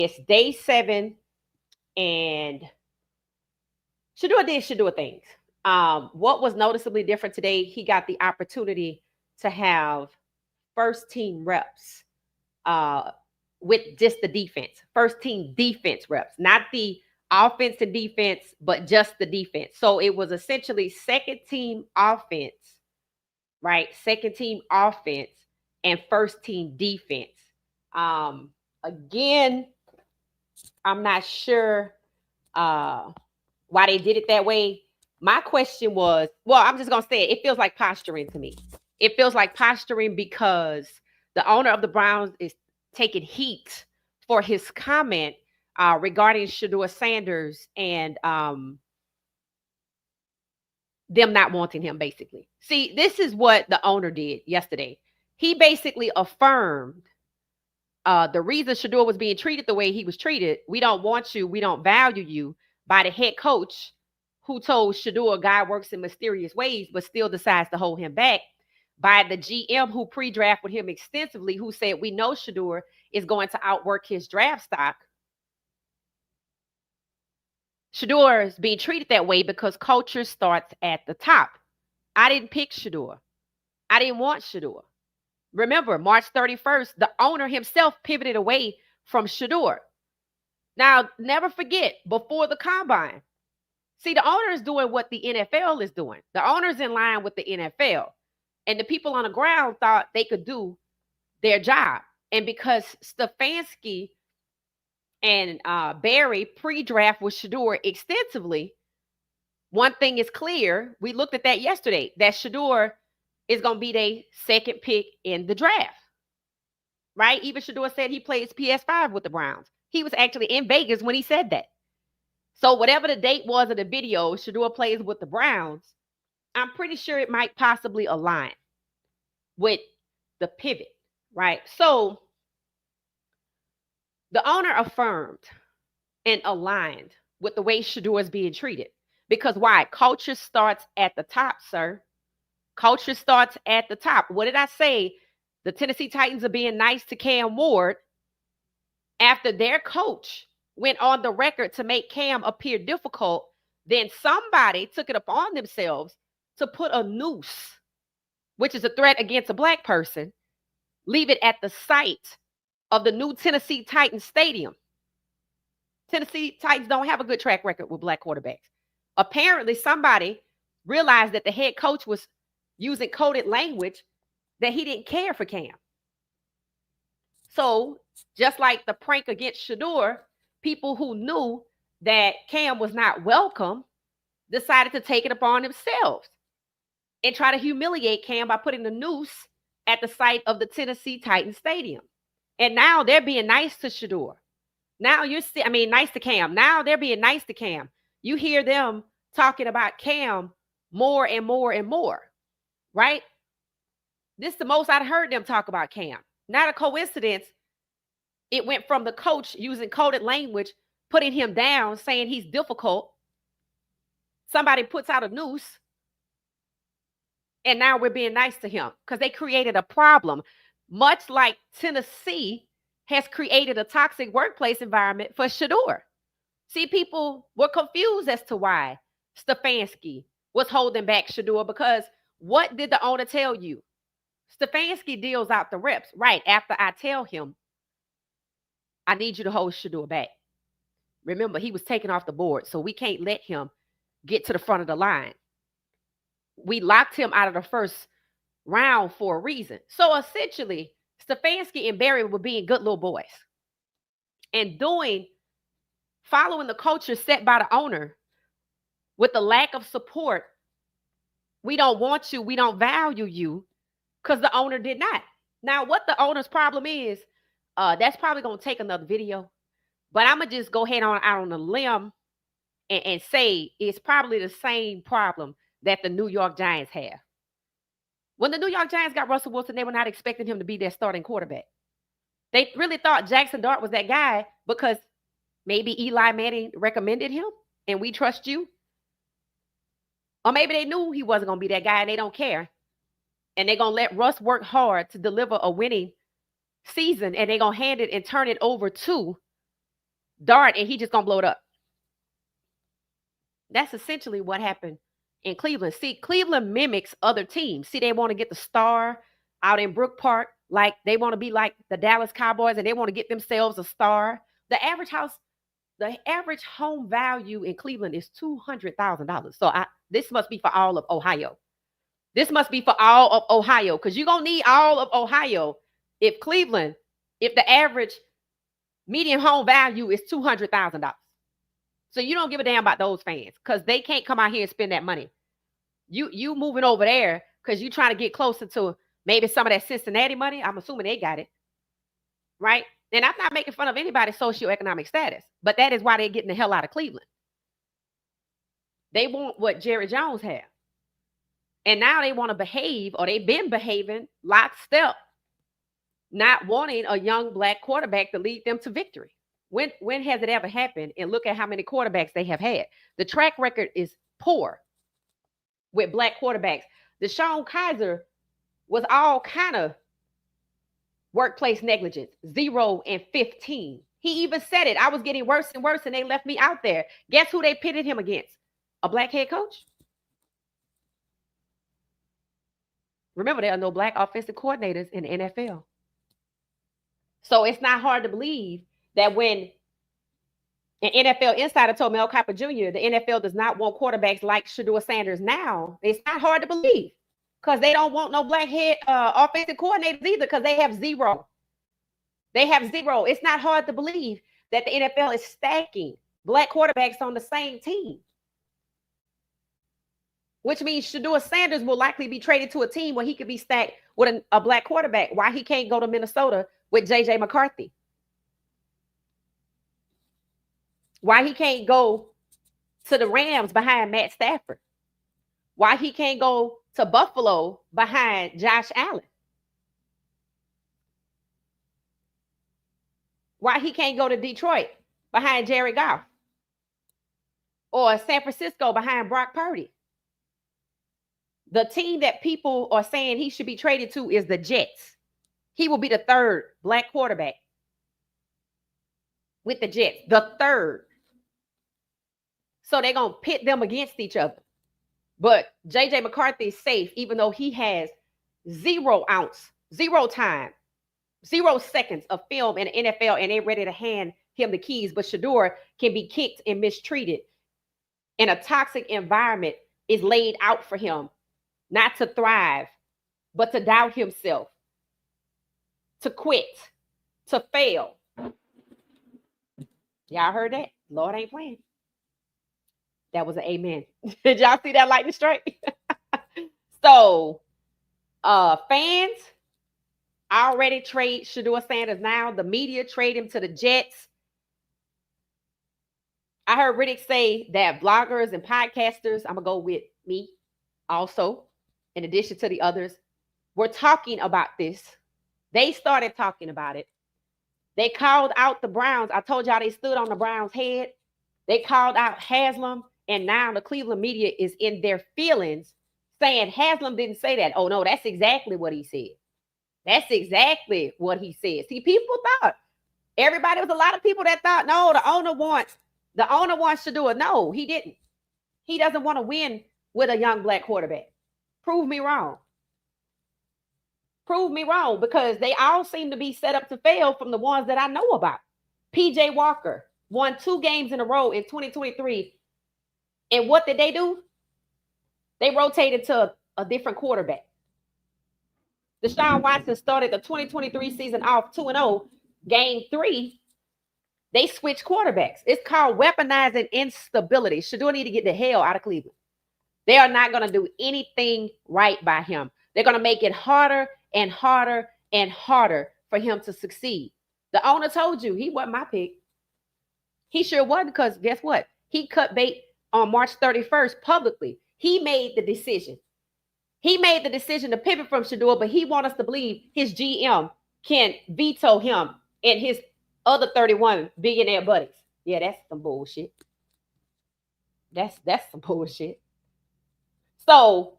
It's day 7, and Shedeur things. What was noticeably different today? He got the opportunity to have first team reps uh, with just the defense, first team defense reps, not the offense and defense, but just the defense. So it was essentially second team offense, right? Second team offense and first team defense. Again, I'm not sure why they did it that way. My question was, well, I'm just gonna say it feels like posturing to me. It feels like posturing because the owner of the Browns is taking heat for his comment regarding Shedeur Sanders and them not wanting him, basically. See, this is what the owner did yesterday. He basically affirmed the reason Shedeur was being treated the way he was treated. We don't want you, we don't value you, by the head coach who told Shedeur God works in mysterious ways, but still decides to hold him back, by the GM who pre-drafted him extensively, who said, we know Shedeur is going to outwork his draft stock. Shedeur is being treated that way because culture starts at the top. I didn't pick Shedeur. I didn't want Shedeur. Remember, March 31st, the owner himself pivoted away from Shedeur. Now, never forget, before the combine, see, the owner is doing what the NFL is doing. The owner's in line with the NFL. And the people on the ground thought they could do their job. And because Stefanski and Barry pre-draft with Shedeur extensively, one thing is clear. We looked at that yesterday, that Shedeur is going to be their second pick in the draft. Right? Even Shedeur said he plays PS5 with the Browns. He was actually in Vegas when he said that. So whatever the date was of the video, Shedeur plays with the Browns, I'm pretty sure it might possibly align with the pivot, right? So the owner affirmed and aligned with the way Shedeur is being treated. Because why? Culture starts at the top, sir. Culture starts at the top. What did I say? The Tennessee Titans are being nice to Cam Ward after their coach went on the record to make Cam appear difficult. Then somebody took it upon themselves to put a noose, which is a threat against a black person, leave it at the site of the new Tennessee Titans stadium. Tennessee Titans don't have a good track record with black quarterbacks. Apparently, somebody realized that the head coach was using coded language, that he didn't care for Cam. So, just like the prank against Shedeur, people who knew that Cam was not welcome decided to take it upon themselves and try to humiliate Cam by putting the noose at the site of the Tennessee Titans stadium. And now they're being nice to Shedeur. Now nice to Cam. Now they're being nice to Cam. You hear them talking about Cam more and more and more, right? This is the most I've heard them talk about Cam. Not a coincidence. It went from the coach using coded language, putting him down, saying he's difficult. Somebody puts out a noose, and now we're being nice to him because they created a problem. Much like Tennessee has created a toxic workplace environment for Shedeur. See, people were confused as to why Stefanski was holding back Shedeur, because what did the owner tell you? Stefanski deals out the reps right after I tell him, I need you to hold Shedeur back. Remember, he was taken off the board, so we can't let him get to the front of the line. We locked him out of the first round for a reason. So essentially, Stefanski and Barry were being good little boys and following the culture set by the owner with the lack of support. We don't want you, we don't value you, because the owner did not. Now, what the owner's problem is, that's probably going to take another video. But I'm going to just go ahead out on a limb and say it's probably the same problem that the New York Giants have. When the New York Giants got Russell Wilson, they were not expecting him to be their starting quarterback. They really thought Jackson Dart was that guy because maybe Eli Manning recommended him and we trust you. Or maybe they knew he wasn't going to be that guy and they don't care. And they're going to let Russ work hard to deliver a winning season, and they're going to hand it and turn it over to dart and he just gonna blow it up. That's essentially what happened in Cleveland. See, Cleveland mimics other teams. See, they want to get the star out in Brook Park, like they want to be like the Dallas Cowboys, and they want to get themselves a star. The average home value in Cleveland is $200,000. So this must be for all of Ohio. This must be for all of Ohio, because you're gonna need all of Ohio. If the average median home value is $200,000. So you don't give a damn about those fans, because they can't come out here and spend that money. You moving over there because you trying to get closer to maybe some of that Cincinnati money. I'm assuming they got it, right? And I'm not making fun of anybody's socioeconomic status, but that is why they're getting the hell out of Cleveland. They want what Jerry Jones had. And now they want to behave, or they've been behaving lockstep, not wanting a young black quarterback to lead them to victory. When has it ever happened? And look at how many quarterbacks they have had. The track record is poor with black quarterbacks. Deshaun Kaiser was all kind of workplace negligence, 0 and 15. He even said it. I was getting worse and worse, and they left me out there. Guess who they pitted him against? A black head coach. Remember, there are no black offensive coordinators in the NFL. So it's not hard to believe that when an NFL insider told Mel Kiper Jr. the NFL does not want quarterbacks like Shedeur Sanders now, it's not hard to believe, because they don't want no black head offensive coordinators either, because they have 0. They have 0. It's not hard to believe that the NFL is stacking black quarterbacks on the same team, which means Shedeur Sanders will likely be traded to a team where he could be stacked with a black quarterback. Why he can't go to Minnesota with J.J. McCarthy? Why he can't go to the Rams behind Matt Stafford? Why he can't go to Buffalo behind Josh Allen? Why he can't go to Detroit behind Jared Goff? Or San Francisco behind Brock Purdy? The team that people are saying he should be traded to is the Jets. He will be the 3rd black quarterback with the Jets. The 3rd. So they're going to pit them against each other. But J.J. McCarthy is safe, even though he has 0 ounce, 0 time, 0 seconds of film in the NFL, and they're ready to hand him the keys. But Shedeur can be kicked and mistreated. And a toxic environment is laid out for him, not to thrive, but to doubt himself, to quit, to fail. Y'all heard that? Lord ain't playing. That was an amen. Did y'all see that lightning strike? So, fans already trade Shedeur Sanders now. The media trade him to the Jets. I heard Riddick say that bloggers and podcasters, I'm going to go with me also, in addition to the others, were talking about this. They started talking about it. They called out the Browns. I told y'all they stood on the Browns' head. They called out Haslam. And now the Cleveland media is in their feelings, saying Haslam didn't say that. Oh, no, that's exactly what he said. That's exactly what he said. See, people thought, everybody, was a lot of people that thought, no, the owner wants to do it. No, he didn't. He doesn't want to win with a young black quarterback. Prove me wrong. Prove me wrong, because they all seem to be set up to fail from the ones that I know about. PJ Walker won 2 games in a row in 2023. And what did they do? They rotated to a different quarterback. Deshaun Watson started the 2023 season off 2-0. Game 3, they switched quarterbacks. It's called weaponizing instability. Shedeur need to get the hell out of Cleveland. They are not going to do anything right by him. They're going to make it harder and harder and harder for him to succeed. The owner told you he wasn't my pick. He sure wasn't, because guess what? He cut bait on March 31st publicly. He made the decision. He made the decision to pivot from Shedeur, but he wants us to believe his GM can veto him and his other 31 billionaire buddies. Yeah, that's some bullshit. That's some bullshit. So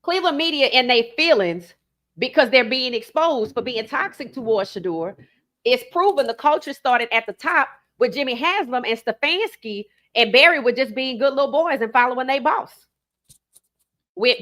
Cleveland media in their feelings, because they're being exposed for being toxic towards Shedeur, it's proven the culture started at the top with Jimmy Haslam and Stefanski and Barry were just being good little boys and following their boss. With